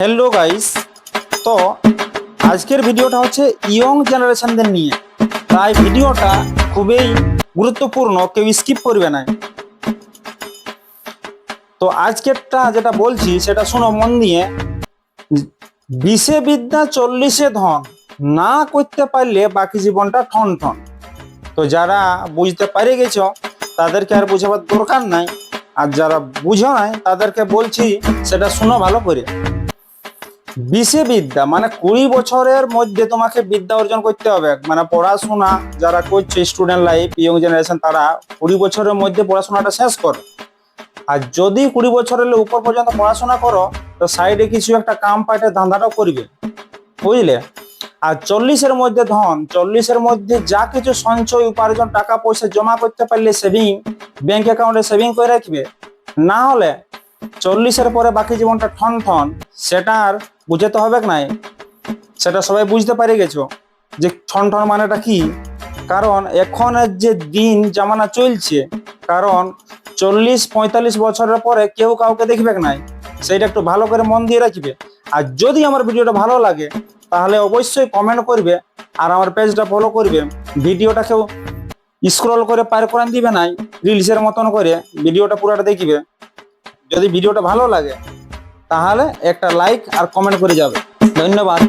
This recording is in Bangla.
হ্যালো গাইস, তো আজকের ভিডিওটা হচ্ছে ইয়ং জেনারেশনদের নিয়ে। তাই ভিডিওটা খুবই গুরুত্বপূর্ণ, কেউ স্কিপ করবে না। তো আজকেরটা যেটা বলছি সেটা শোনো মন দিয়ে। 20-এ বিদ্যা 40-এ ধন, না করতে পারলে বাকি জীবনটা ঠন ঠন। তো যারা বুঝতে পারে গেছো তাদেরকে আর বোঝাবার দরকার নাই, আর যারা বুঝো নাই তাদেরকে বলছি সেটা শোনো ভালো করে। 20-এ বিদ্যা মানে 20 বছরের মধ্যে তোমাকে বিদ্যা অর্জন করতে হবে। মানে পড়াশোনা যারা করছে স্টুডেন্ট লাইফ ইয়ং জেনারেশন, তারা 20 বছরের মধ্যে পড়াশোনাটা শেষ করো। আর যদি 20 বছরের উপর পর্যন্ত পড়াশোনা করো তো সাইডে কিছু একটা কাম পাইটে ধান্দাটাও করবে, বুঝলে। আর 40-এর মধ্যে ধন, 40-এর মধ্যে যা কিছু সঞ্চয় উপার্জন টাকা পয়সা জমা করতে পারলে সেভিং ব্যাংক অ্যাকাউন্টে সেভিং করে রাখবে। না হলে 40-এর পরে বাকি জীবনটা ঠন ঠন। সেটা আর বুঝতে হবে নাই, সেটা সবাই বুঝতে পারে গেছো যে ঠন ঠন মানেটা কি। কারণ এখনের যে দিন জামানা চলছে, কারণ 40-45 বছরের পরে কেউ কাউকে দেখবে নাই, সেইটা একটু ভালো করে মন দিয়ে রাখবে। আর যদি আমার ভিডিওটা ভালো লাগে তাহলে অবশ্যই কমেন্ট করবে, আর আমার পেজটা ফলো করবে। ভিডিওটা কেউ স্ক্রল করে পার করে দিবে নাই, রিলসের মতন করে ভিডিওটা পুরোটা দেখবে। যদি ভিডিওটা ভালো লাগে তাহলে একটা লাইক আর কমেন্ট করে যাবে। ধন্যবাদ।